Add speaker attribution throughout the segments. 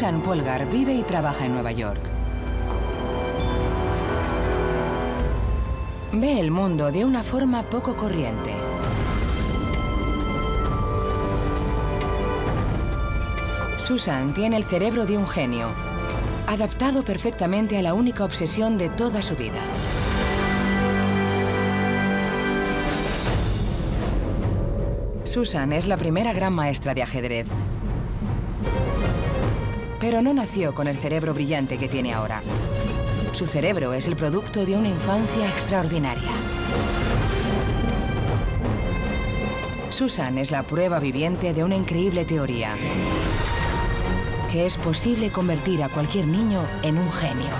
Speaker 1: Susan Polgar vive y trabaja en Nueva York. Ve el mundo de una forma poco corriente. Susan tiene el cerebro de un genio, adaptado perfectamente a la única obsesión de toda su vida. Susan es la primera gran maestra de ajedrez, pero no nació con el cerebro brillante que tiene ahora. Su cerebro es el producto de una infancia extraordinaria. Susan es la prueba viviente de una increíble teoría, que es posible convertir a cualquier niño en un genio.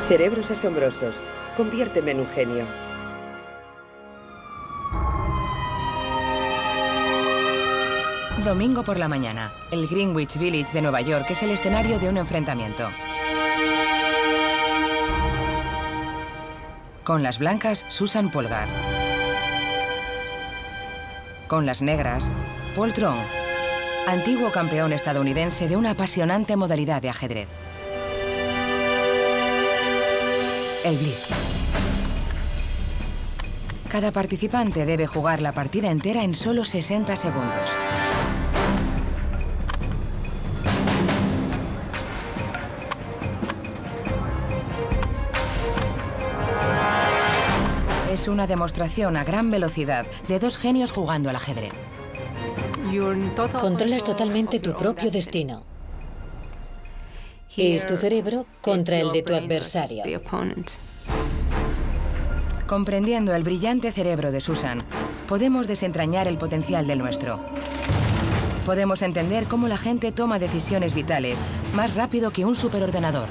Speaker 2: Cerebros asombrosos. Conviérteme en un genio.
Speaker 1: Domingo por la mañana, el Greenwich Village de Nueva York es el escenario de un enfrentamiento. Con las blancas, Susan Polgar. Con las negras, Paul Tron, antiguo campeón estadounidense de una apasionante modalidad de ajedrez. El Blitz. Cada participante debe jugar la partida entera en solo 60 segundos. Es una demostración a gran velocidad de dos genios jugando al ajedrez.
Speaker 3: Controlas totalmente tu propio destino. Es tu cerebro contra el de tu adversario.
Speaker 1: Comprendiendo el brillante cerebro de Susan, podemos desentrañar el potencial del nuestro. Podemos entender cómo la gente toma decisiones vitales más rápido que un superordenador.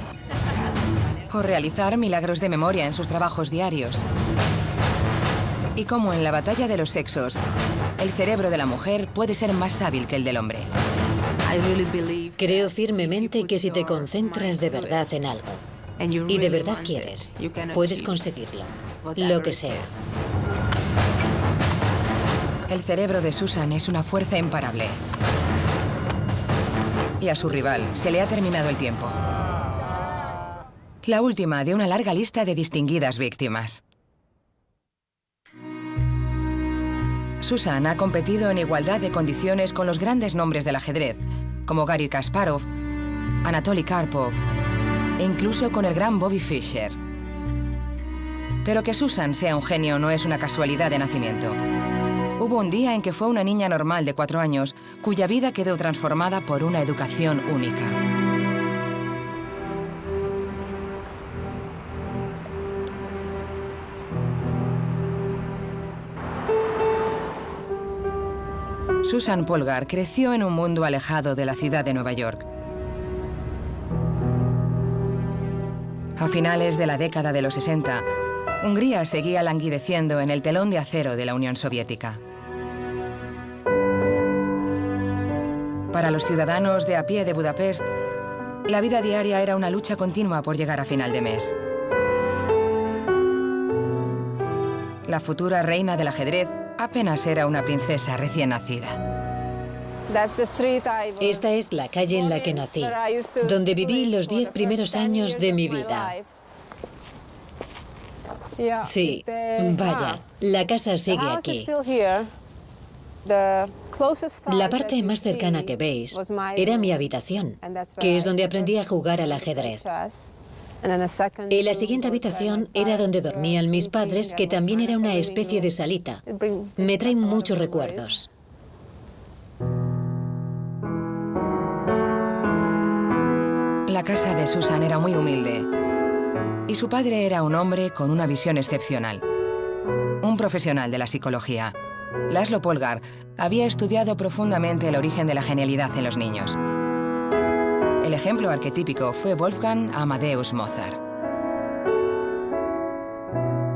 Speaker 1: O realizar milagros de memoria en sus trabajos diarios. Y cómo en la batalla de los sexos, el cerebro de la mujer puede ser más hábil que el del hombre.
Speaker 3: Creo firmemente que si te concentras de verdad en algo, y de verdad quieres, puedes conseguirlo, lo que sea.
Speaker 1: El cerebro de Susan es una fuerza imparable. Y a su rival se le ha terminado el tiempo. La última de una larga lista de distinguidas víctimas. Susan ha competido en igualdad de condiciones con los grandes nombres del ajedrez, como Garry Kasparov, Anatoly Karpov e incluso con el gran Bobby Fischer. Pero que Susan sea un genio no es una casualidad de nacimiento. Hubo un día en que fue una niña normal de 4 años, cuya vida quedó transformada por una educación única. Susan Polgar creció en un mundo alejado de la ciudad de Nueva York. A finales de la década de los 60, Hungría seguía languideciendo en el telón de acero de la Unión Soviética. Para los ciudadanos de a pie de Budapest, la vida diaria era una lucha continua por llegar a final de mes. La futura reina del ajedrez apenas era una princesa recién nacida.
Speaker 3: Esta es la calle en la que nací, donde viví los 10 primeros años de mi vida. Sí, vaya, la casa sigue aquí. La parte más cercana que veis era mi habitación, que es donde aprendí a jugar al ajedrez. Y la siguiente habitación era donde dormían mis padres, que también era una especie de salita. Me trae muchos recuerdos.
Speaker 1: La casa de Susan era muy humilde y su padre era un hombre con una visión excepcional. Un profesional de la psicología. László Polgár había estudiado profundamente el origen de la genialidad en los niños. El ejemplo arquetípico fue Wolfgang Amadeus Mozart.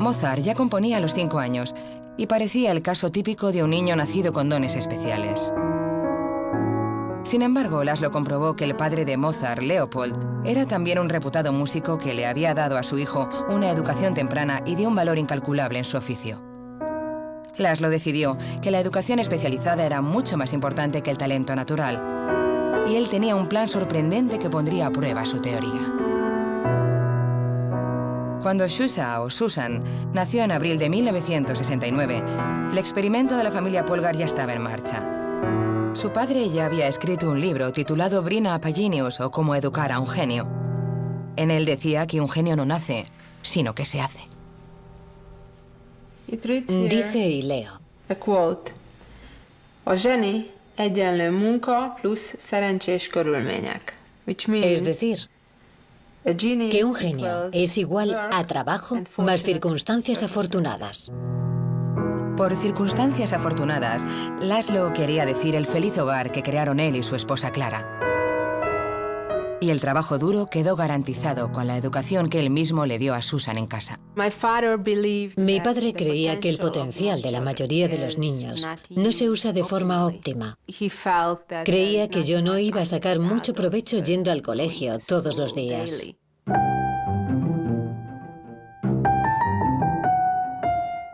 Speaker 1: Mozart ya componía a los 5 años y parecía el caso típico de un niño nacido con dones especiales. Sin embargo, László comprobó que el padre de Mozart, Leopold, era también un reputado músico que le había dado a su hijo una educación temprana y de un valor incalculable en su oficio. Laszlo decidió que la educación especializada era mucho más importante que el talento natural, y él tenía un plan sorprendente que pondría a prueba su teoría. Cuando Zsuzsa, o Susan, nació en abril de 1969, el experimento de la familia Polgar ya estaba en marcha. Su padre ya había escrito un libro titulado Brina a Genius, o Cómo educar a un genio. En él decía que un genio no nace, sino que se hace.
Speaker 3: Dice, y leo,
Speaker 4: A quote. A zseni egyenlő munka plusz szerencsés körülmények. Which means
Speaker 3: es decir,
Speaker 4: a genius
Speaker 3: que un genio
Speaker 4: equals
Speaker 3: es igual
Speaker 4: work
Speaker 3: a trabajo
Speaker 4: and
Speaker 3: más
Speaker 4: fortunate
Speaker 3: circunstancias
Speaker 4: circumstances.
Speaker 3: afortunadas.
Speaker 1: Por circunstancias afortunadas, Laszlo quería decir el feliz hogar que crearon él y su esposa Clara. Y el trabajo duro quedó garantizado con la educación que él mismo le dio a Susan en casa.
Speaker 3: Mi padre creía que el potencial de la mayoría de los niños no se usa de forma óptima. Creía que yo no iba a sacar mucho provecho yendo al colegio todos los días.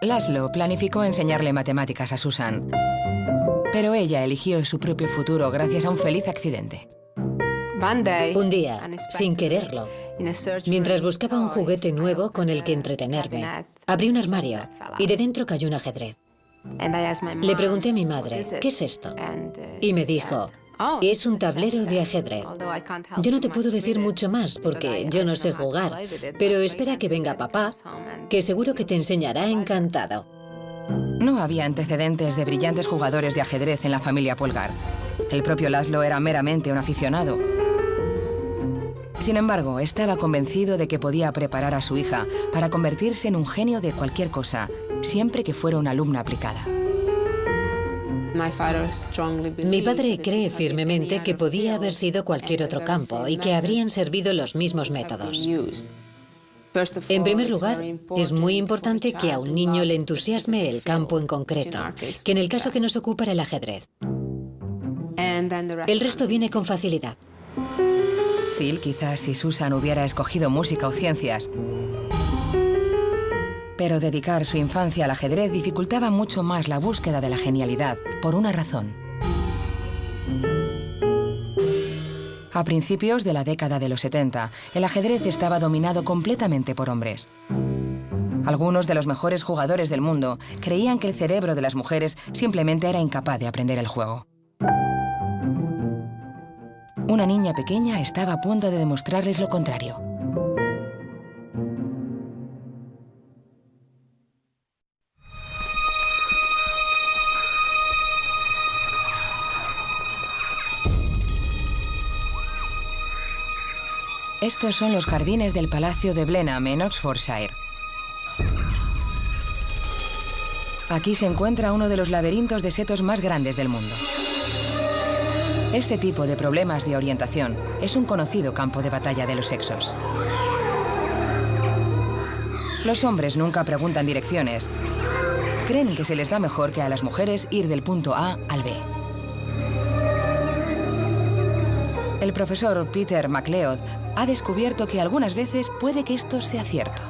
Speaker 1: Laszlo planificó enseñarle matemáticas a Susan, pero ella eligió su propio futuro gracias a un feliz accidente.
Speaker 3: Un día, sin quererlo, mientras buscaba un juguete nuevo con el que entretenerme, abrí un armario y de dentro cayó un ajedrez. Le pregunté a mi madre, ¿qué es esto? Y me dijo, es un tablero de ajedrez. Yo no te puedo decir mucho más porque yo no sé jugar, pero espera que venga papá, que seguro que te enseñará encantado.
Speaker 1: No había antecedentes de brillantes jugadores de ajedrez en la familia Polgar. El propio Laszlo era meramente un aficionado. Sin embargo, estaba convencido de que podía preparar a su hija para convertirse en un genio de cualquier cosa, siempre que fuera una alumna aplicada.
Speaker 3: Mi padre cree firmemente que podía haber sido cualquier otro campo y que habrían servido los mismos métodos. En primer lugar, es muy importante que a un niño le entusiasme el campo en concreto, que en el caso que nos ocupa era el ajedrez. El resto viene con facilidad.
Speaker 1: Quizás si Susan hubiera escogido música o ciencias. Pero dedicar su infancia al ajedrez dificultaba mucho más la búsqueda de la genialidad, por una razón. A principios de la década de los 70, el ajedrez estaba dominado completamente por hombres. Algunos de los mejores jugadores del mundo creían que el cerebro de las mujeres simplemente era incapaz de aprender el juego. Una niña pequeña estaba a punto de demostrarles lo contrario. Estos son los jardines del Palacio de Blenheim en Oxfordshire. Aquí se encuentra uno de los laberintos de setos más grandes del mundo. Este tipo de problemas de orientación es un conocido campo de batalla de los sexos. Los hombres nunca preguntan direcciones. Creen que se les da mejor que a las mujeres ir del punto A al B. El profesor Peter MacLeod ha descubierto que algunas veces puede que esto sea cierto.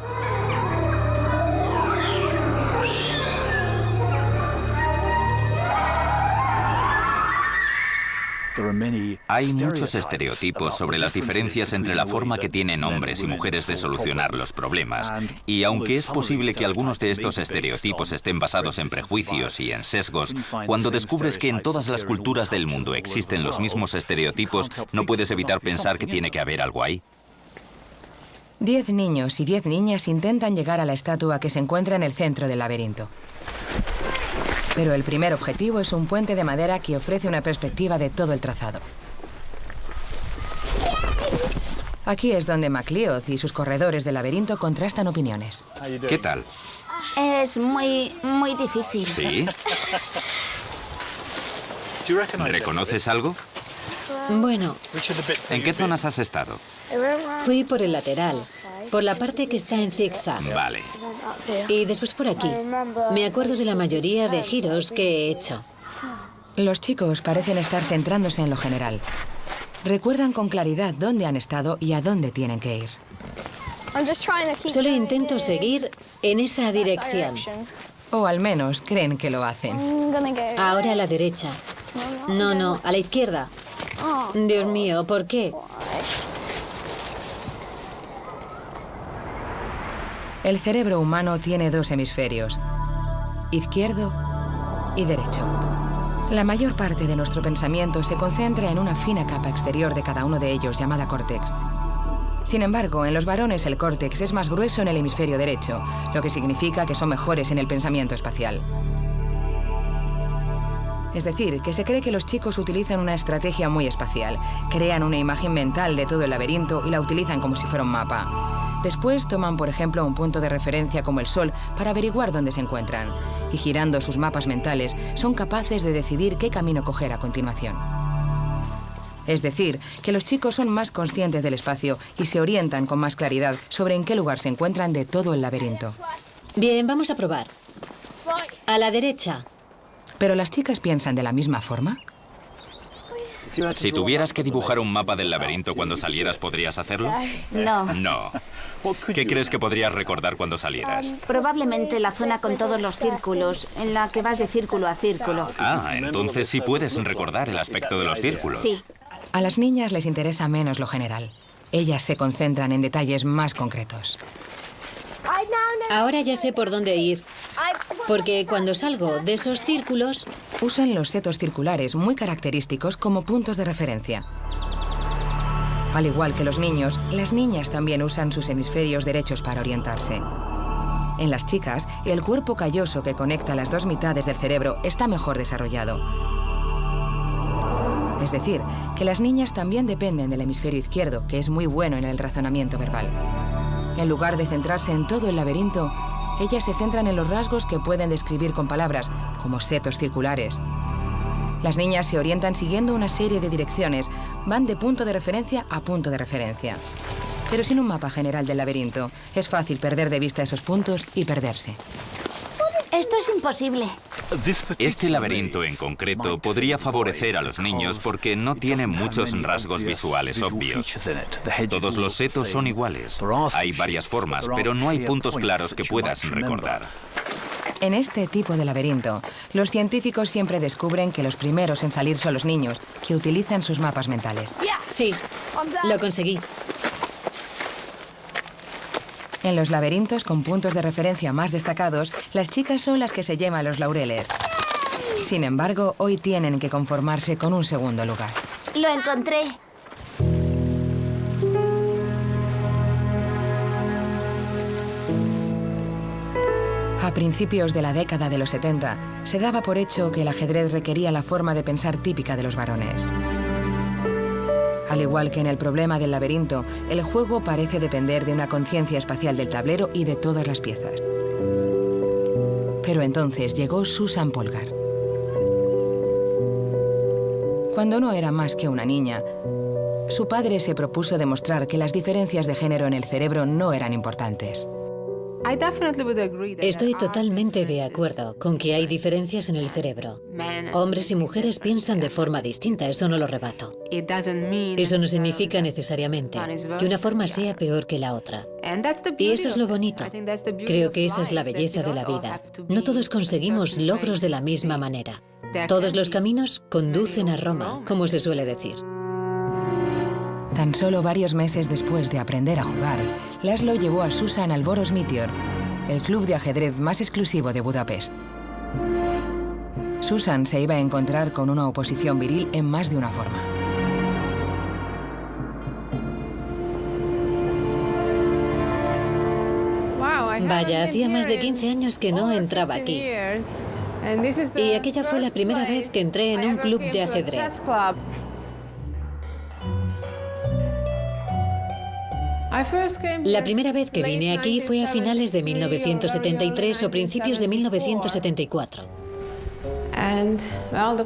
Speaker 5: Hay muchos estereotipos sobre las diferencias entre la forma que tienen hombres y mujeres de solucionar los problemas. Y aunque es posible que algunos de estos estereotipos estén basados en prejuicios y en sesgos, cuando descubres que en todas las culturas del mundo existen los mismos estereotipos, no puedes evitar pensar que tiene que haber algo ahí.
Speaker 1: 10 niños y 10 niñas intentan llegar a la estatua que se encuentra en el centro del laberinto. Pero el primer objetivo es un puente de madera que ofrece una perspectiva de todo el trazado. Aquí es donde MacLeod y sus corredores del laberinto contrastan opiniones.
Speaker 5: ¿Qué tal?
Speaker 6: Es muy difícil.
Speaker 5: ¿Sí? ¿Reconoces algo?
Speaker 3: Bueno,
Speaker 5: ¿En qué zonas has estado?
Speaker 3: fui por el lateral, por la parte que está en zigzag.
Speaker 5: Vale.
Speaker 3: Y después por aquí. Me acuerdo de la mayoría de giros que he hecho.
Speaker 1: Los chicos parecen estar centrándose en lo general. Recuerdan con claridad dónde han estado y a dónde tienen que ir.
Speaker 3: Solo intento seguir en esa dirección.
Speaker 1: O al menos creen que lo hacen.
Speaker 3: Ahora a la derecha. No, a la izquierda. Dios mío, ¿por qué?
Speaker 1: El cerebro humano tiene dos hemisferios, izquierdo y derecho. La mayor parte de nuestro pensamiento se concentra en una fina capa exterior de cada uno de ellos, llamada córtex. Sin embargo, en los varones el córtex es más grueso en el hemisferio derecho, lo que significa que son mejores en el pensamiento espacial. Es decir, que se cree que los chicos utilizan una estrategia muy espacial. Crean una imagen mental de todo el laberinto y la utilizan como si fuera un mapa. Después toman, por ejemplo, un punto de referencia como el Sol para averiguar dónde se encuentran. Y girando sus mapas mentales, son capaces de decidir qué camino coger a continuación. Es decir, que los chicos son más conscientes del espacio y se orientan con más claridad sobre en qué lugar se encuentran de todo el laberinto.
Speaker 3: Bien, vamos a probar. A la derecha.
Speaker 1: ¿Pero las chicas piensan de la misma forma?
Speaker 5: Si tuvieras que dibujar un mapa del laberinto cuando salieras, ¿podrías hacerlo?
Speaker 6: No.
Speaker 5: No. ¿Qué crees que podrías recordar cuando salieras?
Speaker 6: Probablemente la zona con todos los círculos, en la que vas de círculo a círculo.
Speaker 5: Ah, entonces sí puedes recordar el aspecto de los círculos.
Speaker 6: Sí.
Speaker 1: A las niñas les interesa menos lo general. Ellas se concentran en detalles más concretos.
Speaker 3: Ahora ya sé por dónde ir. Porque cuando salgo de esos círculos...
Speaker 1: Usan los setos circulares muy característicos como puntos de referencia. Al igual que los niños, las niñas también usan sus hemisferios derechos para orientarse. En las chicas, el cuerpo calloso que conecta las dos mitades del cerebro está mejor desarrollado. Es decir, que las niñas también dependen del hemisferio izquierdo, que es muy bueno en el razonamiento verbal. En lugar de centrarse en todo el laberinto, ellas se centran en los rasgos que pueden describir con palabras, como setos circulares. Las niñas se orientan siguiendo una serie de direcciones, van de punto de referencia a punto de referencia. Pero sin un mapa general del laberinto, es fácil perder de vista esos puntos y perderse.
Speaker 6: Esto es imposible.
Speaker 5: Este laberinto en concreto podría favorecer a los niños porque no tiene muchos rasgos visuales obvios. Todos los setos son iguales. Hay varias formas, pero no hay puntos claros que puedas recordar.
Speaker 1: En este tipo de laberinto, los científicos siempre descubren que los primeros en salir son los niños, que utilizan sus mapas mentales.
Speaker 3: Sí, lo conseguí.
Speaker 1: En los laberintos con puntos de referencia más destacados, las chicas son las que se llevan los laureles. Sin embargo, hoy tienen que conformarse con un segundo lugar.
Speaker 6: Lo encontré.
Speaker 1: A principios de la década de los 70, se daba por hecho que el ajedrez requería la forma de pensar típica de los varones. Al igual que en el problema del laberinto, el juego parece depender de una conciencia espacial del tablero y de todas las piezas. Pero entonces llegó Susan Polgar. Cuando no era más que una niña, su padre se propuso demostrar que las diferencias de género en el cerebro no eran importantes.
Speaker 3: Estoy totalmente de acuerdo con que hay diferencias en el cerebro. Hombres y mujeres piensan de forma distinta, eso no lo rebato. Eso no significa necesariamente que una forma sea peor que la otra. Y eso es lo bonito. Creo que esa es la belleza de la vida. No todos conseguimos logros de la misma manera. Todos los caminos conducen a Roma, como se suele decir.
Speaker 1: Tan solo varios meses después de aprender a jugar, Laszlo llevó a Susan al Boros Meteor, el club de ajedrez más exclusivo de Budapest. Susan se iba a encontrar con una oposición viril en más de una forma.
Speaker 3: Vaya, hacía más de 15 años que no entraba aquí. Y aquella fue la primera vez que entré en un club de ajedrez. La primera vez que vine aquí fue a finales de 1973 o principios de 1974.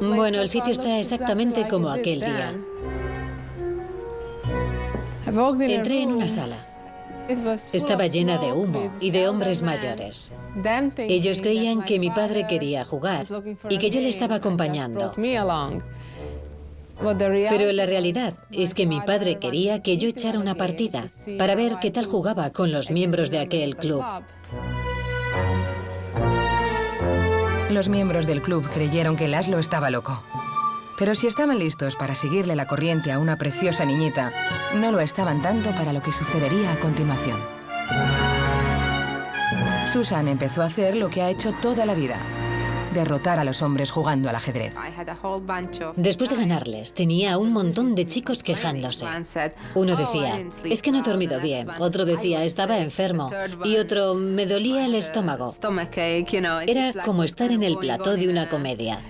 Speaker 3: Bueno, el sitio está exactamente como aquel día. Entré en una sala. Estaba llena de humo y de hombres mayores. Ellos creían que mi padre quería jugar y que yo le estaba acompañando. Pero la realidad es que mi padre quería que yo echara una partida para ver qué tal jugaba con los miembros de aquel club.
Speaker 1: Los miembros del club creyeron que Laszlo estaba loco. Pero si estaban listos para seguirle la corriente a una preciosa niñita, no lo estaban tanto para lo que sucedería a continuación. Susan empezó a hacer lo que ha hecho toda la vida: derrotar a los hombres jugando al ajedrez.
Speaker 3: Después de ganarles, tenía un montón de chicos quejándose. Uno decía, es que no he dormido bien. Otro decía, estaba enfermo. Y otro, me dolía el estómago. Era como estar en el plató de una comedia.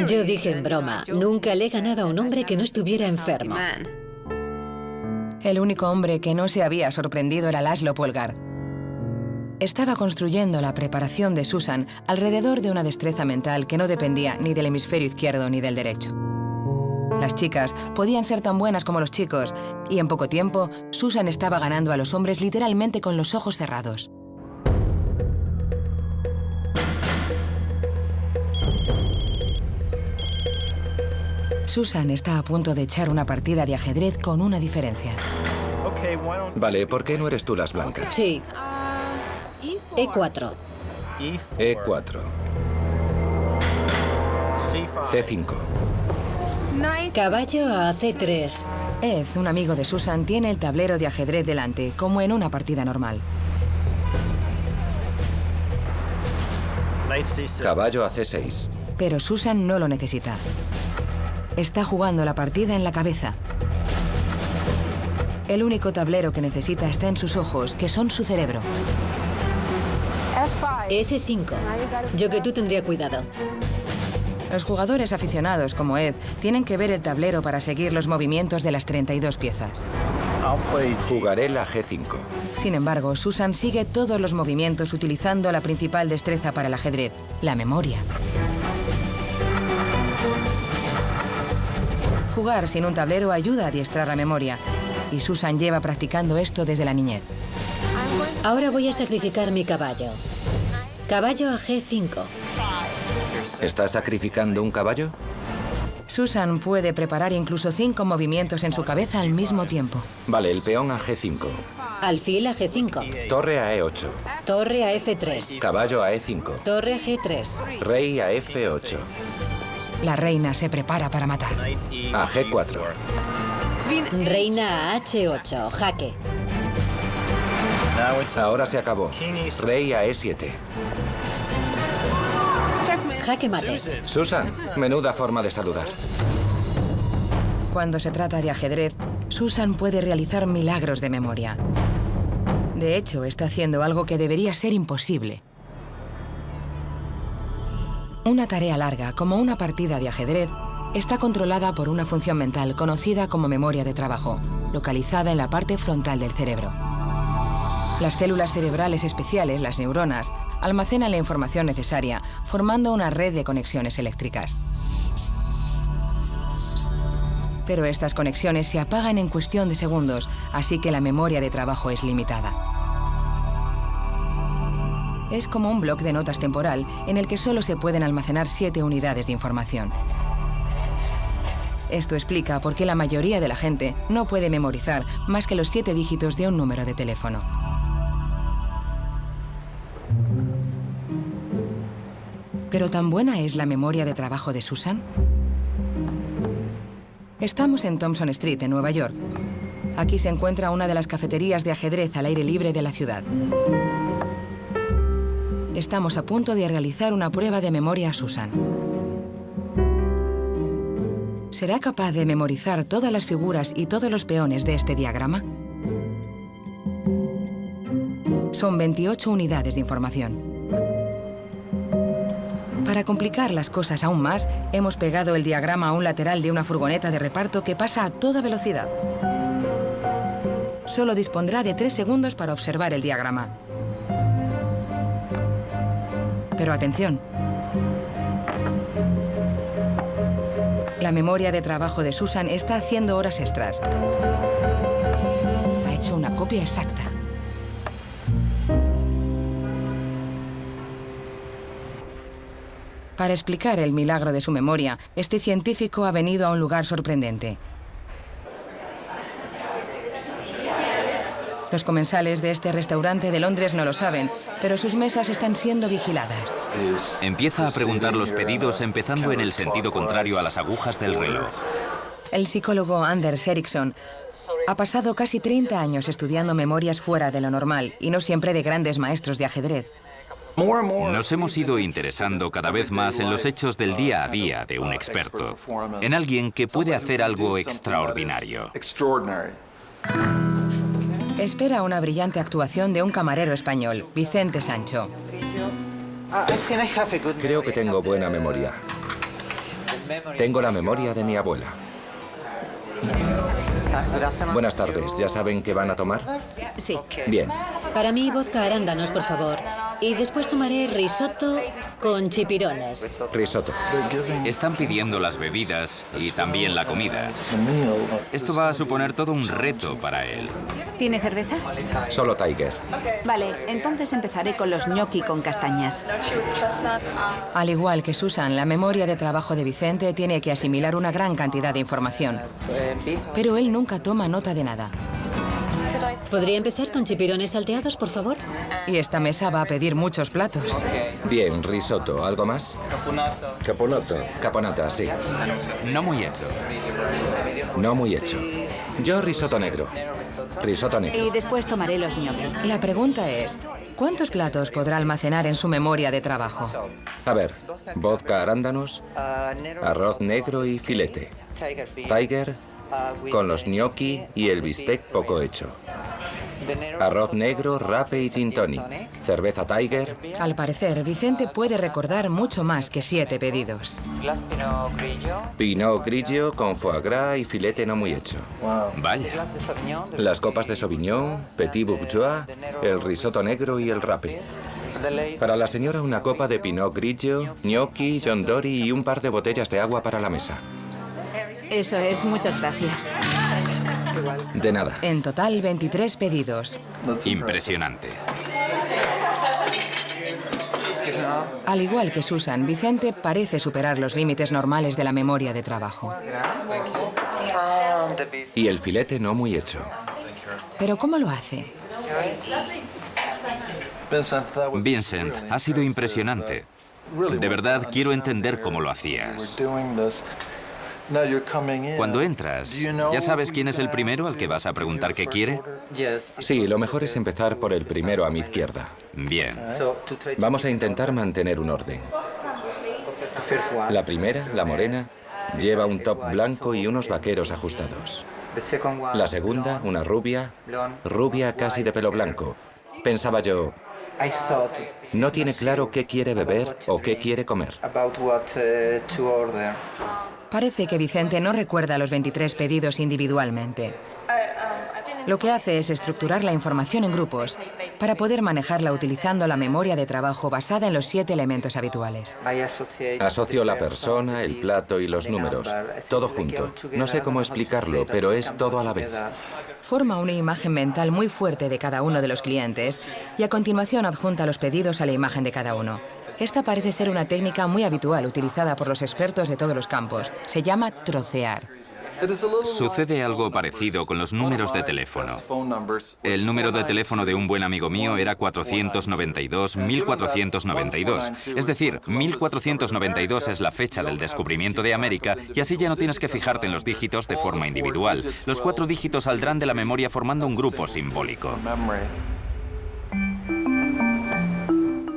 Speaker 3: Yo dije en broma, nunca le he ganado a un hombre que no estuviera enfermo.
Speaker 1: El único hombre que no se había sorprendido era Laszlo Polgar. Estaba construyendo la preparación de Susan alrededor de una destreza mental que no dependía ni del hemisferio izquierdo ni del derecho. Las chicas podían ser tan buenas como los chicos, y en poco tiempo, Susan estaba ganando a los hombres literalmente con los ojos cerrados. Susan está a punto de echar una partida de ajedrez con una diferencia.
Speaker 7: Vale, ¿por qué no eres tú las blancas?
Speaker 3: Sí. E4.
Speaker 7: E4. C5.
Speaker 3: Caballo a C3.
Speaker 1: Ed, un amigo de Susan, tiene el tablero de ajedrez delante, como en una partida normal.
Speaker 7: Caballo a C6.
Speaker 1: Pero Susan no lo necesita. Está jugando la partida en la cabeza. El único tablero que necesita está en sus ojos, que son su cerebro.
Speaker 3: F5. Yo que tú tendría cuidado.
Speaker 1: Los jugadores aficionados, como Ed, tienen que ver el tablero para seguir los movimientos de las 32 piezas.
Speaker 7: Jugaré la G5.
Speaker 1: Sin embargo, Susan sigue todos los movimientos utilizando la principal destreza para el ajedrez, la memoria. Jugar sin un tablero ayuda a adiestrar la memoria, y Susan lleva practicando esto desde la niñez.
Speaker 3: Ahora voy a sacrificar mi caballo. Caballo a G5.
Speaker 7: ¿Estás sacrificando un caballo?
Speaker 1: Susan puede preparar incluso 5 movimientos en su cabeza al mismo tiempo.
Speaker 7: Vale, el peón a G5.
Speaker 3: Alfil a G5.
Speaker 7: Torre a E8.
Speaker 3: Torre a F3.
Speaker 7: Caballo a E5.
Speaker 3: Torre a G3.
Speaker 7: Rey a F8.
Speaker 1: La reina se prepara para matar.
Speaker 7: A G4.
Speaker 3: Reina a H8. Jaque.
Speaker 7: Ahora se acabó. Rey a E7.
Speaker 3: Jaque mate.
Speaker 7: Susan, menuda forma de saludar.
Speaker 1: Cuando se trata de ajedrez, Susan puede realizar milagros de memoria. De hecho, está haciendo algo que debería ser imposible. Una tarea larga, como una partida de ajedrez, está controlada por una función mental conocida como memoria de trabajo, localizada en la parte frontal del cerebro. Las células cerebrales especiales, las neuronas, almacenan la información necesaria, formando una red de conexiones eléctricas. Pero estas conexiones se apagan en cuestión de segundos, así que la memoria de trabajo es limitada. Es como un bloc de notas temporal en el que solo se pueden almacenar 7 unidades de información. Esto explica por qué la mayoría de la gente no puede memorizar más que los 7 dígitos de un número de teléfono. ¿Pero tan buena es la memoria de trabajo de Susan? Estamos en Thompson Street, en Nueva York. Aquí se encuentra una de las cafeterías de ajedrez al aire libre de la ciudad. Estamos a punto de realizar una prueba de memoria a Susan. ¿Será capaz de memorizar todas las figuras y todos los peones de este diagrama? Son 28 unidades de información. Para complicar las cosas aún más, hemos pegado el diagrama a un lateral de una furgoneta de reparto que pasa a toda velocidad. Solo dispondrá de 3 segundos para observar el diagrama. Pero atención. La memoria de trabajo de Susan está haciendo horas extras. Ha hecho una copia exacta. Para explicar el milagro de su memoria, este científico ha venido a un lugar sorprendente. Los comensales de este restaurante de Londres no lo saben, pero sus mesas están siendo vigiladas.
Speaker 5: Empieza a preguntar los pedidos empezando en el sentido contrario a las agujas del reloj.
Speaker 1: El psicólogo Anders Ericsson ha pasado casi 30 años estudiando memorias fuera de lo normal y no siempre de grandes maestros de ajedrez.
Speaker 5: Nos hemos ido interesando cada vez más en los hechos del día a día de un experto, en alguien que puede hacer algo extraordinario.
Speaker 1: Espera una brillante actuación de un camarero español, Vicente Sancho.
Speaker 7: Creo que tengo buena memoria. Tengo la memoria de mi abuela. Buenas tardes. ¿Ya saben qué van a tomar?
Speaker 3: Sí.
Speaker 7: Bien.
Speaker 3: Para mí, vodka arándanos, por favor. Y después tomaré risotto con chipirones.
Speaker 7: Risotto.
Speaker 5: Están pidiendo las bebidas y también la comida. Esto va a suponer todo un reto para él.
Speaker 6: ¿Tiene cerveza?
Speaker 7: Solo Tiger.
Speaker 6: Vale, entonces empezaré con los gnocchi con castañas.
Speaker 1: Al igual que Susan, la memoria de trabajo de Vicente tiene que asimilar una gran cantidad de información. Pero él nunca toma nota de nada.
Speaker 3: ¿Podría empezar con chipirones salteados, por favor?
Speaker 1: Y esta mesa va a pedir muchos platos.
Speaker 7: Bien, risotto. ¿Algo más? Caponata. Caponata, sí.
Speaker 5: No muy hecho.
Speaker 7: No muy hecho. Yo risotto negro. Risotto negro.
Speaker 6: Y después tomaré los gnocchi.
Speaker 1: La pregunta es, ¿cuántos platos podrá almacenar en su memoria de trabajo?
Speaker 7: A ver, vodka arándanos, arroz negro y filete. Tiger con los gnocchi y el bistec poco hecho. Arroz negro, rape y gin tonic. Cerveza Tiger.
Speaker 1: Al parecer, Vicente puede recordar mucho más que 7 pedidos.
Speaker 7: Pinot Grigio con foie gras y filete no muy hecho.
Speaker 5: Vaya.
Speaker 7: Las copas de Sauvignon, Petit Bourgeois, el risotto negro y el rape. Para la señora una copa de Pinot Grigio, gnocchi, John Dory y un par de botellas de agua para la mesa.
Speaker 6: Eso es, muchas gracias.
Speaker 7: De nada.
Speaker 1: En total, 23 pedidos.
Speaker 5: Impresionante.
Speaker 1: Al igual que Susan, Vicente parece superar los límites normales de la memoria de trabajo.
Speaker 7: Y el filete no muy hecho.
Speaker 1: ¿Pero cómo lo hace?
Speaker 5: Vincent, ha sido impresionante. De verdad, quiero entender cómo lo hacías. Cuando entras, ¿ya sabes quién es el primero al que vas a preguntar qué quiere?
Speaker 7: Sí, lo mejor es empezar por el primero a mi izquierda.
Speaker 5: Bien.
Speaker 7: Vamos a intentar mantener un orden. La primera, la morena, lleva un top blanco y unos vaqueros ajustados. La segunda, una rubia casi de pelo blanco. Pensaba yo, no tiene claro qué quiere beber o qué quiere comer.
Speaker 1: Parece que Vicente no recuerda los 23 pedidos individualmente. Lo que hace es estructurar la información en grupos para poder manejarla utilizando la memoria de trabajo basada en los 7 elementos habituales.
Speaker 7: Asocio la persona, el plato y los números, todo junto. No sé cómo explicarlo, pero es todo a la vez.
Speaker 1: Forma una imagen mental muy fuerte de cada uno de los clientes y a continuación adjunta los pedidos a la imagen de cada uno. Esta parece ser una técnica muy habitual utilizada por los expertos de todos los campos. Se llama trocear.
Speaker 5: Sucede algo parecido con los números de teléfono. El número de teléfono de un buen amigo mío era 492-1492. Es decir, 1492 es la fecha del descubrimiento de América y así ya no tienes que fijarte en los dígitos de forma individual. Los 4 dígitos saldrán de la memoria formando un grupo simbólico.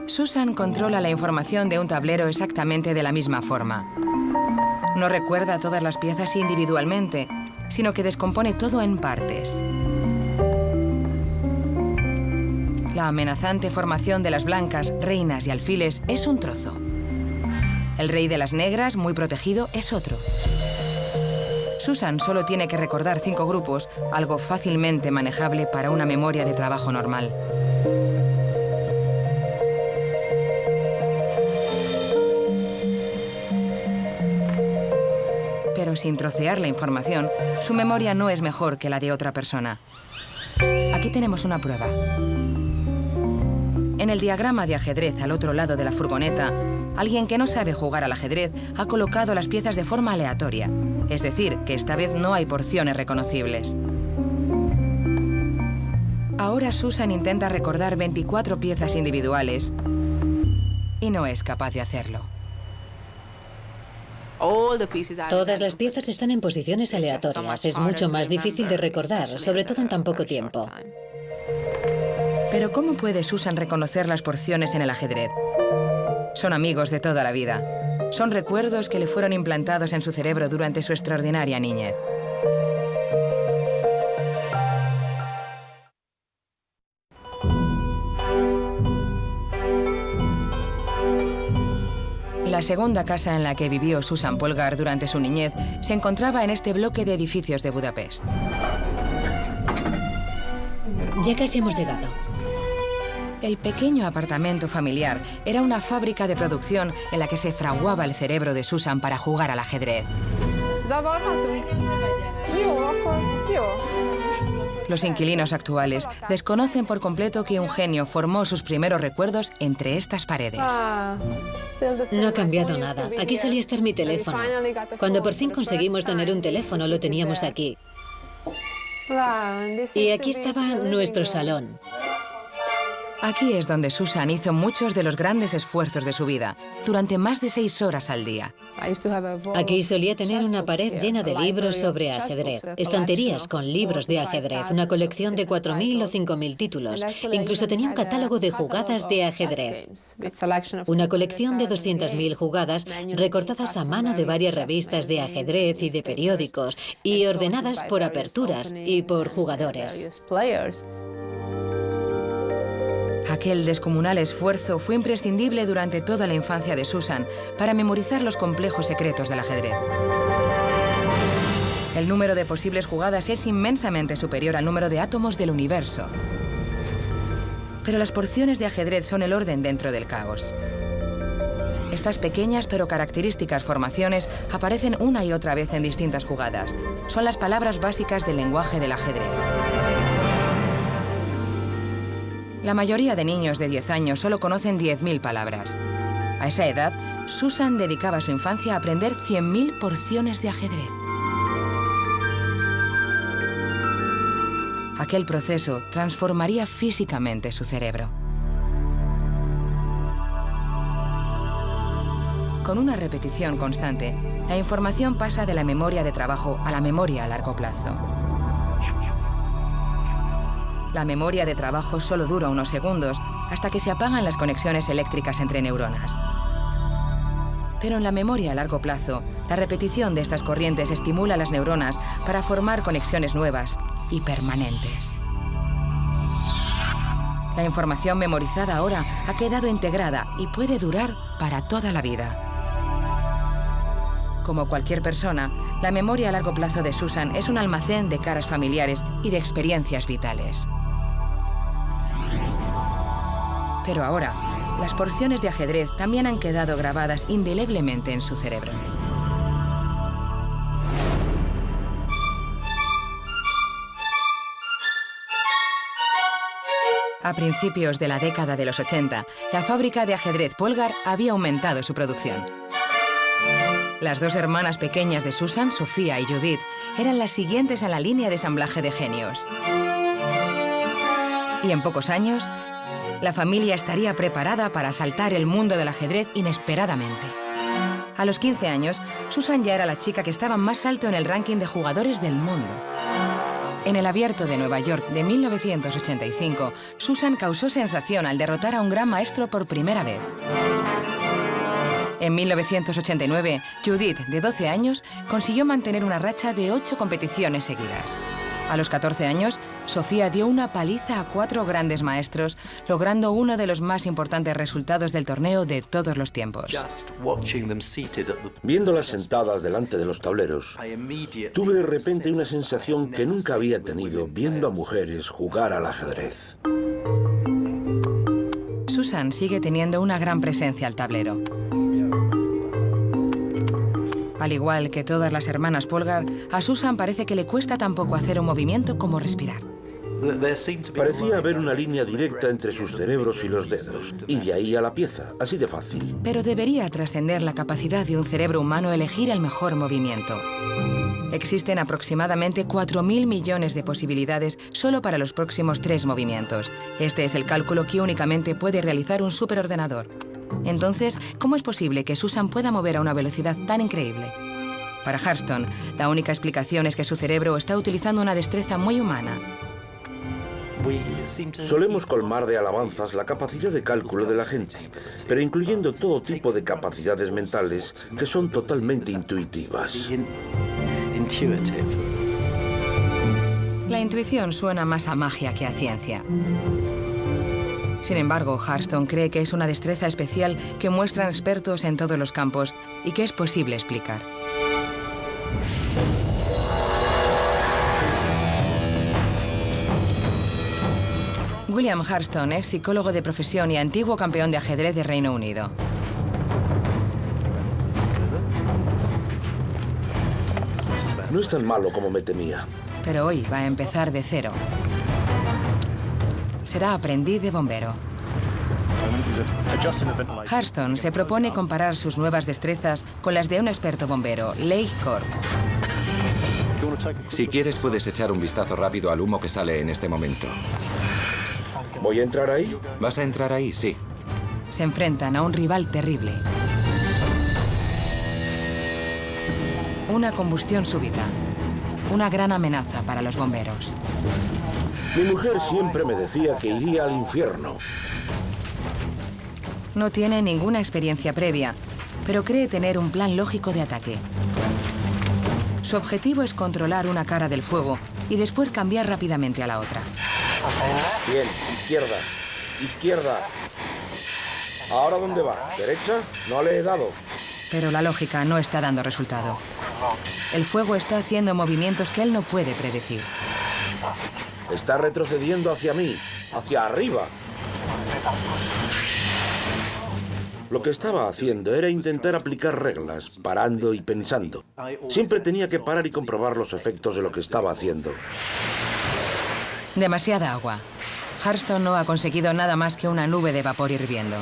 Speaker 1: Susan controla la información de un tablero exactamente de la misma forma. No recuerda todas las piezas individualmente, sino que descompone todo en partes. La amenazante formación de las blancas, reinas y alfiles es un trozo. El rey de las negras, muy protegido, es otro. Susan solo tiene que recordar 5 grupos, algo fácilmente manejable para una memoria de trabajo normal. Pero sin trocear la información, su memoria no es mejor que la de otra persona. Aquí tenemos una prueba. En el diagrama de ajedrez al otro lado de la furgoneta, alguien que no sabe jugar al ajedrez ha colocado las piezas de forma aleatoria. Es decir, que esta vez no hay porciones reconocibles. Ahora Susan intenta recordar 24 piezas individuales y no es capaz de hacerlo.
Speaker 3: Todas las piezas están en posiciones aleatorias. Es mucho más difícil de recordar, sobre todo en tan poco tiempo.
Speaker 1: Pero ¿cómo puede Susan reconocer las porciones en el ajedrez? Son amigos de toda la vida. Son recuerdos que le fueron implantados en su cerebro durante su extraordinaria niñez. La segunda casa en la que vivió Susan Polgar durante su niñez se encontraba en este bloque de edificios de Budapest.
Speaker 3: Ya casi hemos llegado.
Speaker 1: El pequeño apartamento familiar era una fábrica de producción en la que se fraguaba el cerebro de Susan para jugar al ajedrez. Los inquilinos actuales desconocen por completo que un genio formó sus primeros recuerdos entre estas paredes.
Speaker 3: No ha cambiado nada. Aquí solía estar mi teléfono. Cuando por fin conseguimos tener un teléfono, lo teníamos aquí. Y aquí estaba nuestro salón.
Speaker 1: Aquí es donde Susan hizo muchos de los grandes esfuerzos de su vida, durante más de 6 horas al día.
Speaker 3: Aquí solía tener una pared llena de libros sobre ajedrez, estanterías con libros de ajedrez, una colección de 4.000 o 5.000 títulos. Incluso tenía un catálogo de jugadas de ajedrez. Una colección de 200.000 jugadas recortadas a mano de varias revistas de ajedrez y de periódicos y ordenadas por aperturas y por jugadores.
Speaker 1: Aquel descomunal esfuerzo fue imprescindible durante toda la infancia de Susan para memorizar los complejos secretos del ajedrez. El número de posibles jugadas es inmensamente superior al número de átomos del universo. Pero las porciones de ajedrez son el orden dentro del caos. Estas pequeñas pero características formaciones aparecen una y otra vez en distintas jugadas. Son las palabras básicas del lenguaje del ajedrez. La mayoría de niños de 10 años solo conocen 10.000 palabras. A esa edad, Susan dedicaba su infancia a aprender 100.000 porciones de ajedrez. Aquel proceso transformaría físicamente su cerebro. Con una repetición constante, la información pasa de la memoria de trabajo a la memoria a largo plazo. La memoria de trabajo solo dura unos segundos hasta que se apagan las conexiones eléctricas entre neuronas. Pero en la memoria a largo plazo, la repetición de estas corrientes estimula a las neuronas para formar conexiones nuevas y permanentes. La información memorizada ahora ha quedado integrada y puede durar para toda la vida. Como cualquier persona, la memoria a largo plazo de Susan es un almacén de caras familiares y de experiencias vitales. Pero ahora, las porciones de ajedrez también han quedado grabadas indeleblemente en su cerebro. A principios de la década de los 80, la fábrica de ajedrez Polgar había aumentado su producción. Las dos hermanas pequeñas de Susan, Sofía y Judith, eran las siguientes a la línea de ensamblaje de genios. Y en pocos años, la familia estaría preparada para asaltar el mundo del ajedrez inesperadamente. A los 15 años, Susan ya era la chica que estaba más alto en el ranking de jugadores del mundo. En el Abierto de Nueva York de 1985, Susan causó sensación al derrotar a un gran maestro por primera vez. En 1989, Judith, de 12 años, consiguió mantener una racha de 8 competiciones seguidas. A los 14 años, Sofía dio una paliza a 4 grandes maestros, logrando uno de los más importantes resultados del torneo de todos los tiempos.
Speaker 8: Viéndolas sentadas delante de los tableros, tuve de repente una sensación que nunca había tenido viendo a mujeres jugar al ajedrez.
Speaker 1: Susan sigue teniendo una gran presencia al tablero. Al igual que todas las hermanas Polgar, a Susan parece que le cuesta tan poco hacer un movimiento como respirar.
Speaker 8: Parecía haber una línea directa entre sus cerebros y los dedos, y de ahí a la pieza, así de fácil.
Speaker 1: Pero debería trascender la capacidad de un cerebro humano elegir el mejor movimiento. Existen aproximadamente 4.000 millones de posibilidades solo para los próximos 3 movimientos. Este es el cálculo que únicamente puede realizar un superordenador. Entonces, ¿cómo es posible que Susan pueda mover a una velocidad tan increíble? Para Hurston, la única explicación es que su cerebro está utilizando una destreza muy humana.
Speaker 8: Solemos colmar de alabanzas la capacidad de cálculo de la gente, pero incluyendo todo tipo de capacidades mentales que son totalmente intuitivas.
Speaker 1: La intuición suena más a magia que a ciencia. Sin embargo, Hurston cree que es una destreza especial que muestran expertos en todos los campos y que es posible explicar. William Hurston es psicólogo de profesión y antiguo campeón de ajedrez de Reino Unido.
Speaker 8: No es tan malo como me temía.
Speaker 1: Pero hoy va a empezar de cero. Será aprendiz de bombero. Hurston se propone comparar sus nuevas destrezas con las de un experto bombero, Leigh Corp.
Speaker 7: Si quieres, puedes echar un vistazo rápido al humo que sale en este momento.
Speaker 8: ¿Voy a entrar ahí?
Speaker 7: ¿Vas a entrar ahí? Sí.
Speaker 1: Se enfrentan a un rival terrible. Una combustión súbita. Una gran amenaza para los bomberos.
Speaker 8: Mi mujer siempre me decía que iría al infierno.
Speaker 1: No tiene ninguna experiencia previa, pero cree tener un plan lógico de ataque. Su objetivo es controlar una cara del fuego y después cambiar rápidamente a la otra.
Speaker 8: Bien, izquierda, izquierda. ¿Ahora dónde va? ¿Derecha? No le he dado.
Speaker 1: Pero la lógica no está dando resultado. El fuego está haciendo movimientos que él no puede predecir.
Speaker 8: Está retrocediendo hacia mí, hacia arriba. Lo que estaba haciendo era intentar aplicar reglas, parando y pensando. Siempre tenía que parar y comprobar los efectos de lo que estaba haciendo.
Speaker 1: Demasiada agua. Hurston no ha conseguido nada más que una nube de vapor hirviendo.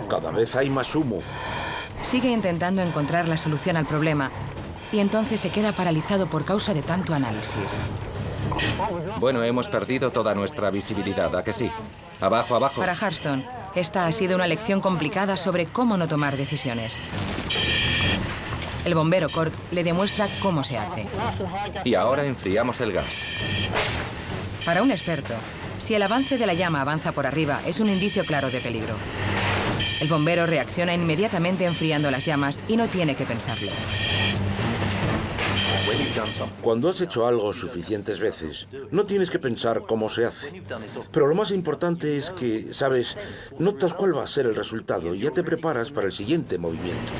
Speaker 8: Cada vez hay más humo.
Speaker 1: Sigue intentando encontrar la solución al problema y entonces se queda paralizado por causa de tanto análisis.
Speaker 7: Bueno, hemos perdido toda nuestra visibilidad, ¿a que sí? Abajo, abajo.
Speaker 1: Para Hurston, esta ha sido una lección complicada sobre cómo no tomar decisiones. El bombero Cork le demuestra cómo se hace.
Speaker 7: Y ahora enfriamos el gas.
Speaker 1: Para un experto, si el avance de la llama avanza por arriba, es un indicio claro de peligro. El bombero reacciona inmediatamente enfriando las llamas y no tiene que pensarlo.
Speaker 8: Cuando has hecho algo suficientes veces, no tienes que pensar cómo se hace. Pero lo más importante es que, sabes, notas cuál va a ser el resultado y ya te preparas para el siguiente movimiento.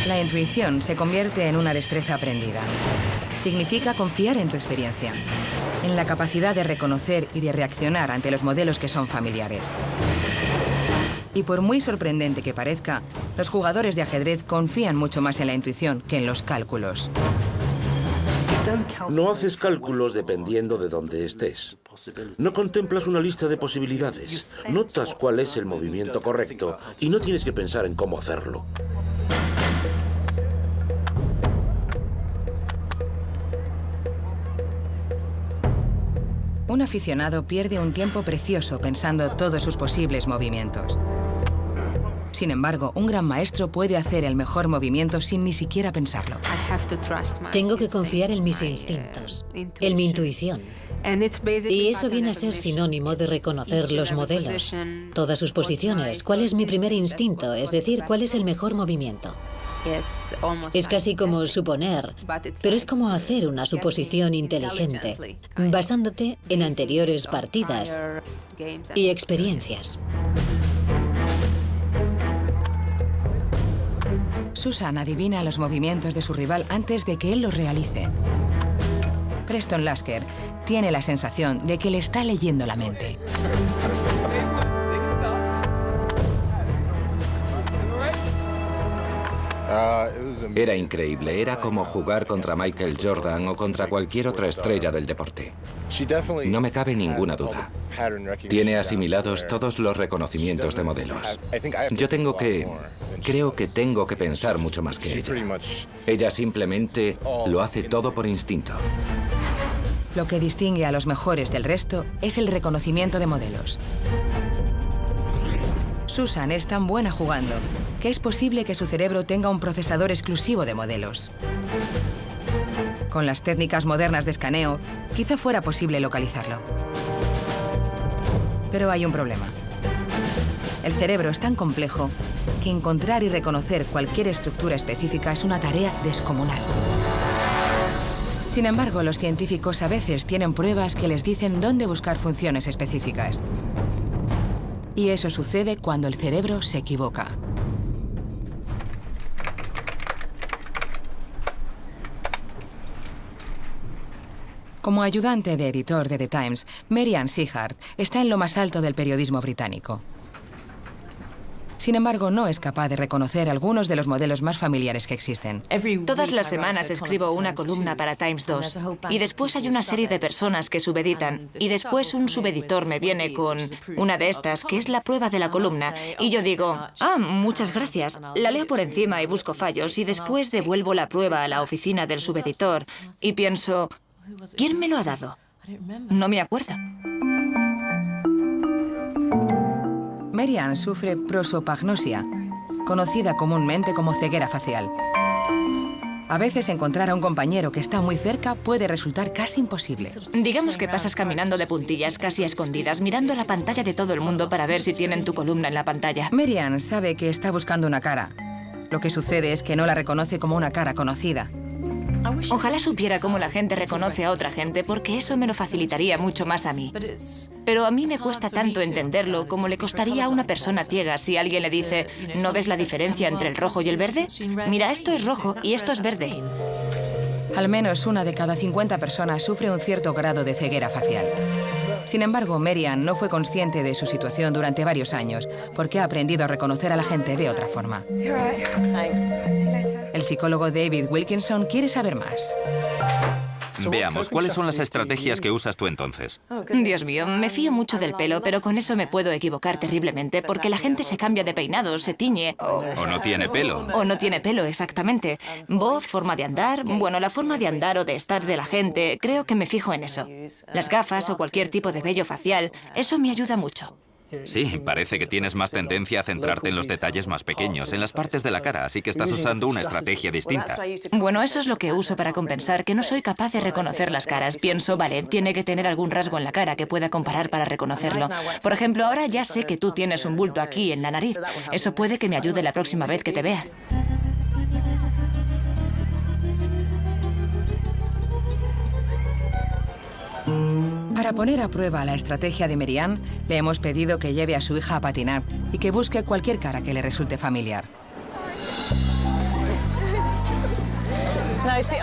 Speaker 1: La intuición se convierte en una destreza aprendida. Significa confiar en tu experiencia, en la capacidad de reconocer y de reaccionar ante los modelos que son familiares. Y por muy sorprendente que parezca, los jugadores de ajedrez confían mucho más en la intuición que en los cálculos.
Speaker 8: No haces cálculos dependiendo de dónde estés. No contemplas una lista de posibilidades. Notas cuál es el movimiento correcto y no tienes que pensar en cómo hacerlo.
Speaker 1: Un aficionado pierde un tiempo precioso pensando todos sus posibles movimientos. Sin embargo, un gran maestro puede hacer el mejor movimiento sin ni siquiera pensarlo.
Speaker 3: Tengo que confiar en mis instintos, en mi intuición. Y eso viene a ser sinónimo de reconocer los modelos, todas sus posiciones, cuál es mi primer instinto, es decir, cuál es el mejor movimiento. Es casi como suponer, pero es como hacer una suposición inteligente, basándote en anteriores partidas y experiencias.
Speaker 1: Susan adivina los movimientos de su rival antes de que él los realice. Preston Lasker tiene la sensación de que le está leyendo la mente.
Speaker 7: Era increíble, era como jugar contra Michael Jordan o contra cualquier otra estrella del deporte. No me cabe ninguna duda. Tiene asimilados todos los reconocimientos de modelos. Creo que tengo que pensar mucho más que ella. Ella simplemente lo hace todo por instinto.
Speaker 1: Lo que distingue a los mejores del resto es el reconocimiento de modelos. Susan es tan buena jugando que es posible que su cerebro tenga un procesador exclusivo de modelos. Con las técnicas modernas de escaneo, quizá fuera posible localizarlo. Pero hay un problema. El cerebro es tan complejo que encontrar y reconocer cualquier estructura específica es una tarea descomunal. Sin embargo, los científicos a veces tienen pruebas que les dicen dónde buscar funciones específicas. Y eso sucede cuando el cerebro se equivoca. Como ayudante de editor de The Times, Mary-Ann Seahart está en lo más alto del periodismo británico. Sin embargo, no es capaz de reconocer algunos de los modelos más familiares que existen.
Speaker 9: Todas las semanas escribo una columna para Times 2 y después hay una serie de personas que subeditan y después un subeditor me viene con una de estas que es la prueba de la columna y yo digo, muchas gracias, la leo por encima y busco fallos y después devuelvo la prueba a la oficina del subeditor y pienso, ¿quién me lo ha dado? No me acuerdo.
Speaker 1: Mary-Ann sufre prosopagnosia, conocida comúnmente como ceguera facial. A veces encontrar a un compañero que está muy cerca puede resultar casi imposible.
Speaker 9: Digamos que pasas caminando de puntillas, casi a escondidas, mirando la pantalla de todo el mundo para ver si tienen tu columna en la pantalla.
Speaker 1: Mary-Ann sabe que está buscando una cara. Lo que sucede es que no la reconoce como una cara conocida.
Speaker 9: Ojalá supiera cómo la gente reconoce a otra gente, porque eso me lo facilitaría mucho más a mí. Pero a mí me cuesta tanto entenderlo como le costaría a una persona ciega si alguien le dice, ¿no ves la diferencia entre el rojo y el verde? Mira, esto es rojo y esto es verde.
Speaker 1: Al menos una de cada 50 personas sufre un cierto grado de ceguera facial. Sin embargo, Mary-Ann no fue consciente de su situación durante varios años, porque ha aprendido a reconocer a la gente de otra forma. El psicólogo David Wilkinson quiere saber más.
Speaker 5: Veamos, ¿cuáles son las estrategias que usas tú entonces?
Speaker 9: Dios mío, me fío mucho del pelo, pero con eso me puedo equivocar terriblemente, porque la gente se cambia de peinado, se tiñe
Speaker 5: O no tiene pelo.
Speaker 9: O no tiene pelo, exactamente. Voz, forma de andar, bueno, la forma de andar o de estar de la gente, creo que me fijo en eso. Las gafas o cualquier tipo de vello facial, eso me ayuda mucho.
Speaker 5: Sí, parece que tienes más tendencia a centrarte en los detalles más pequeños, en las partes de la cara, así que estás usando una estrategia distinta.
Speaker 9: Bueno, eso es lo que uso para compensar, que no soy capaz de reconocer las caras. Pienso, vale, tiene que tener algún rasgo en la cara que pueda comparar para reconocerlo. Por ejemplo, ahora ya sé que tú tienes un bulto aquí en la nariz. Eso puede que me ayude la próxima vez que te vea.
Speaker 1: Para poner a prueba la estrategia de Mary-Ann, le hemos pedido que lleve a su hija a patinar y que busque cualquier cara que le resulte familiar.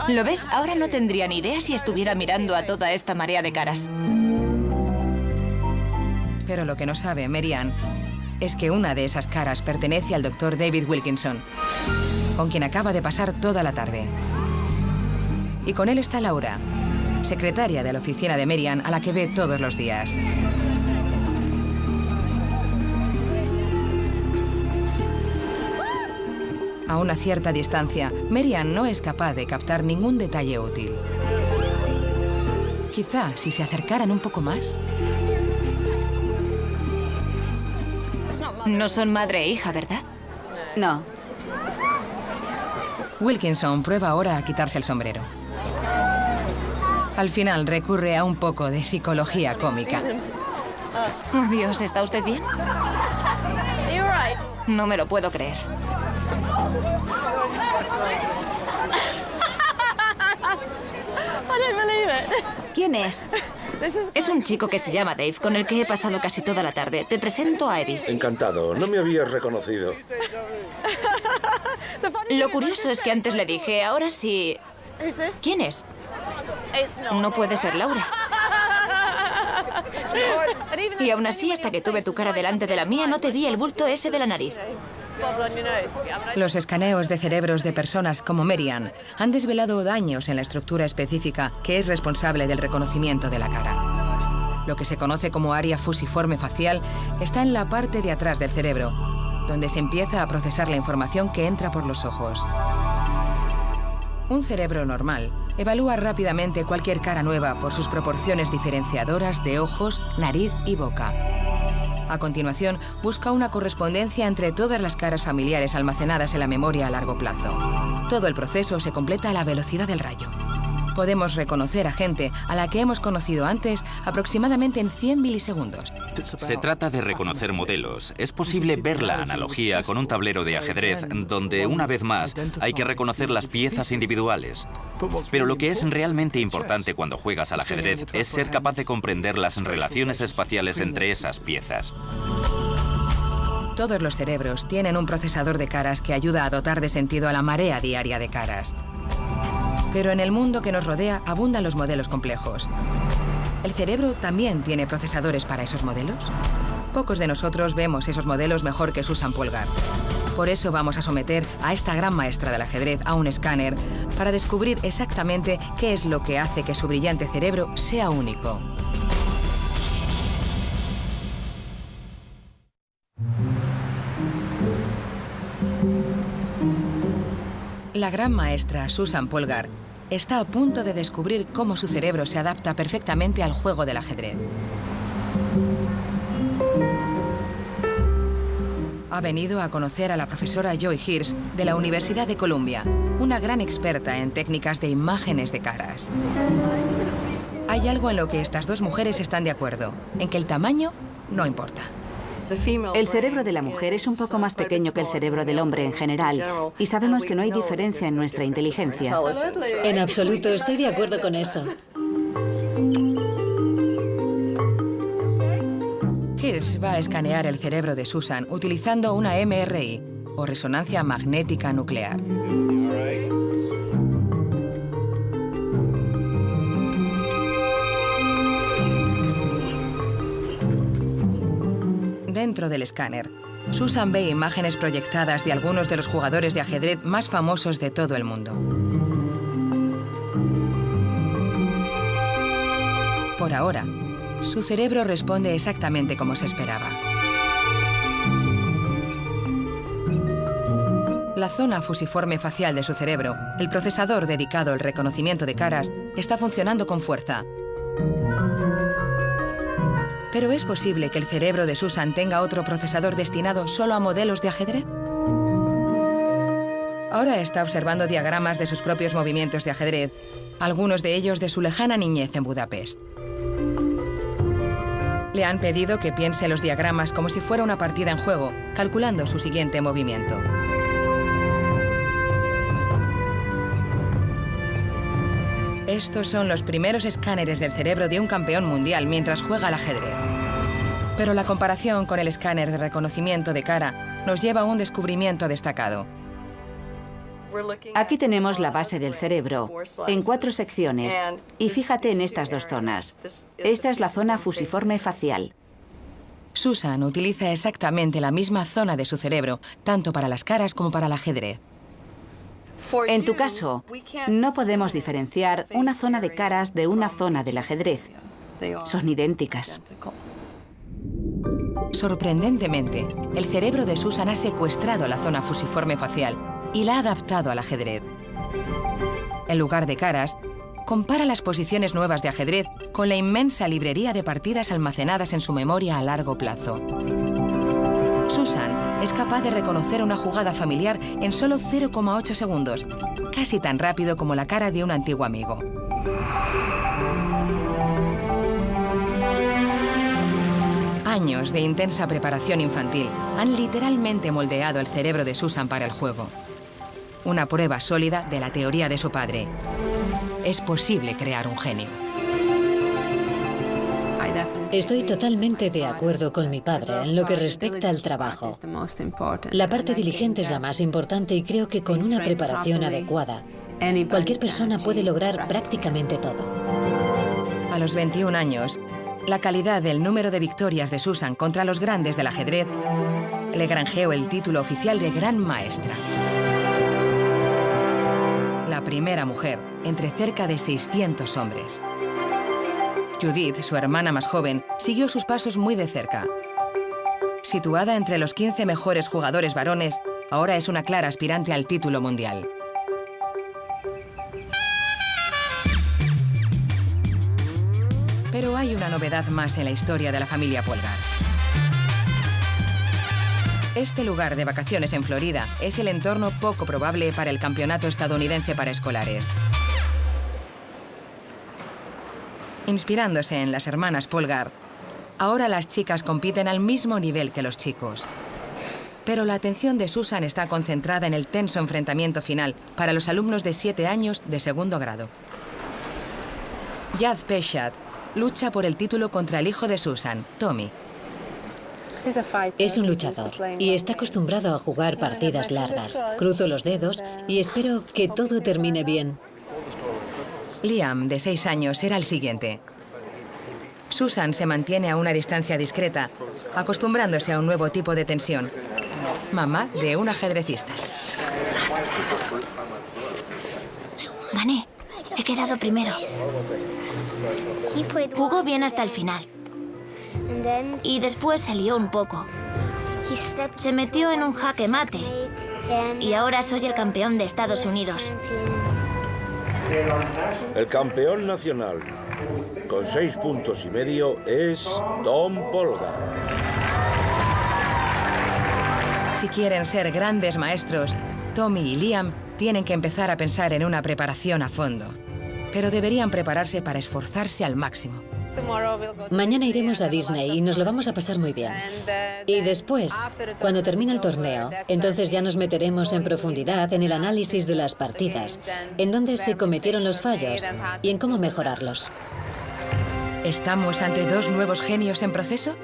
Speaker 9: ¿Lo ves? Ahora no tendría ni idea si estuviera mirando a toda esta marea de caras.
Speaker 1: Pero lo que no sabe Mary-Ann es que una de esas caras pertenece al doctor David Wilkinson, con quien acaba de pasar toda la tarde. Y con él está Laura, secretaria de la oficina de Mary-Ann, a la que ve todos los días. A una cierta distancia, Mary-Ann no es capaz de captar ningún detalle útil. Quizá si se acercaran un poco más.
Speaker 9: No son madre e hija, ¿verdad?
Speaker 6: No.
Speaker 1: Wilkinson prueba ahora a quitarse el sombrero. Al final recurre a un poco de psicología cómica.
Speaker 9: Oh, Dios, ¿está usted bien? No me lo puedo creer.
Speaker 6: ¿Quién es?
Speaker 9: Es un chico que se llama Dave, con el que he pasado casi toda la tarde. Te presento a Evie.
Speaker 8: Encantado, no me habías reconocido.
Speaker 9: Lo curioso es que antes le dije, ahora sí... ¿Quién es? No puede ser Laura. Y aún así, hasta que tuve tu cara delante de la mía, no te vi el bulto ese de la nariz.
Speaker 1: Los escaneos de cerebros de personas como Merian han desvelado daños en la estructura específica que es responsable del reconocimiento de la cara. Lo que se conoce como área fusiforme facial está en la parte de atrás del cerebro, donde se empieza a procesar la información que entra por los ojos. Un cerebro normal evalúa rápidamente cualquier cara nueva por sus proporciones diferenciadoras de ojos, nariz y boca. A continuación, busca una correspondencia entre todas las caras familiares almacenadas en la memoria a largo plazo. Todo el proceso se completa a la velocidad del rayo. Podemos reconocer a gente a la que hemos conocido antes aproximadamente en 100 milisegundos.
Speaker 5: Se trata de reconocer modelos. Es posible ver la analogía con un tablero de ajedrez donde, una vez más, hay que reconocer las piezas individuales. Pero lo que es realmente importante cuando juegas al ajedrez es ser capaz de comprender las relaciones espaciales entre esas piezas.
Speaker 1: Todos los cerebros tienen un procesador de caras que ayuda a dotar de sentido a la marea diaria de caras. Pero en el mundo que nos rodea abundan los modelos complejos. ¿El cerebro también tiene procesadores para esos modelos? Pocos de nosotros vemos esos modelos mejor que Susan Polgar. Por eso vamos a someter a esta gran maestra del ajedrez a un escáner para descubrir exactamente qué es lo que hace que su brillante cerebro sea único. La gran maestra Susan Polgar está a punto de descubrir cómo su cerebro se adapta perfectamente al juego del ajedrez. Ha venido a conocer a la profesora Joy Hirsch de la Universidad de Columbia, una gran experta en técnicas de imágenes de caras. Hay algo en lo que estas dos mujeres están de acuerdo, en que el tamaño no importa.
Speaker 6: El cerebro de la mujer es un poco más pequeño que el cerebro del hombre en general, y sabemos que no hay diferencia en nuestra inteligencia.
Speaker 3: En absoluto, estoy de acuerdo con eso.
Speaker 1: Hirsch va a escanear el cerebro de Susan utilizando una MRI, o resonancia magnética nuclear. Dentro del escáner, Susan ve imágenes proyectadas de algunos de los jugadores de ajedrez más famosos de todo el mundo. Por ahora, su cerebro responde exactamente como se esperaba. La zona fusiforme facial de su cerebro, el procesador dedicado al reconocimiento de caras, está funcionando con fuerza. ¿Pero es posible que el cerebro de Susan tenga otro procesador destinado solo a modelos de ajedrez? Ahora está observando diagramas de sus propios movimientos de ajedrez, algunos de ellos de su lejana niñez en Budapest. Le han pedido que piense los diagramas como si fuera una partida en juego, calculando su siguiente movimiento. Estos son los primeros escáneres del cerebro de un campeón mundial mientras juega al ajedrez. Pero la comparación con el escáner de reconocimiento de cara nos lleva a un descubrimiento destacado.
Speaker 6: Aquí tenemos la base del cerebro, en 4 secciones, y fíjate en estas 2 zonas. Esta es la zona fusiforme facial.
Speaker 1: Susan utiliza exactamente la misma zona de su cerebro, tanto para las caras como para el ajedrez.
Speaker 6: En tu caso, no podemos diferenciar una zona de caras de una zona del ajedrez. Son idénticas.
Speaker 1: Sorprendentemente, el cerebro de Susan ha secuestrado la zona fusiforme facial y la ha adaptado al ajedrez. En lugar de caras, compara las posiciones nuevas de ajedrez con la inmensa librería de partidas almacenadas en su memoria a largo plazo. Susan es capaz de reconocer una jugada familiar en solo 0,8 segundos, casi tan rápido como la cara de un antiguo amigo. Años de intensa preparación infantil han literalmente moldeado el cerebro de Susan para el juego. Una prueba sólida de la teoría de su padre. Es posible crear un genio.
Speaker 3: Estoy totalmente de acuerdo con mi padre en lo que respecta al trabajo. La parte diligente es la más importante y creo que con una preparación adecuada, cualquier persona puede lograr prácticamente todo.
Speaker 1: A los 21 años, la calidad del número de victorias de Susan contra los grandes del ajedrez le granjeó el título oficial de Gran Maestra. La primera mujer entre cerca de 600 hombres. Judith, su hermana más joven, siguió sus pasos muy de cerca. Situada entre los 15 mejores jugadores varones, ahora es una clara aspirante al título mundial. Pero hay una novedad más en la historia de la familia Polgar. Este lugar de vacaciones en Florida es el entorno poco probable para el campeonato estadounidense para escolares. Inspirándose en las hermanas Polgar, ahora las chicas compiten al mismo nivel que los chicos. Pero la atención de Susan está concentrada en el tenso enfrentamiento final para los alumnos de 7 años de segundo grado. Yad Peshat lucha por el título contra el hijo de Susan, Tommy.
Speaker 3: Es un luchador y está acostumbrado a jugar partidas largas. Cruzo los dedos y espero que todo termine bien.
Speaker 1: Liam, de 6 años, era el siguiente. Susan se mantiene a una distancia discreta, acostumbrándose a un nuevo tipo de tensión. Mamá de un ajedrecista.
Speaker 10: Gané. He quedado primero. Jugó bien hasta el final. Y después se lió un poco. Se metió en un jaque mate. Y ahora soy el campeón de Estados Unidos.
Speaker 8: El campeón nacional, con 6,5 puntos, es Tom Polgar.
Speaker 1: Si quieren ser grandes maestros, Tommy y Liam tienen que empezar a pensar en una preparación a fondo. Pero deberían prepararse para esforzarse al máximo.
Speaker 3: Mañana iremos a Disney y nos lo vamos a pasar muy bien. Y después, cuando termine el torneo, entonces ya nos meteremos en profundidad en el análisis de las partidas, en dónde se cometieron los fallos y en cómo mejorarlos.
Speaker 1: ¿Estamos ante 2 nuevos genios en proceso?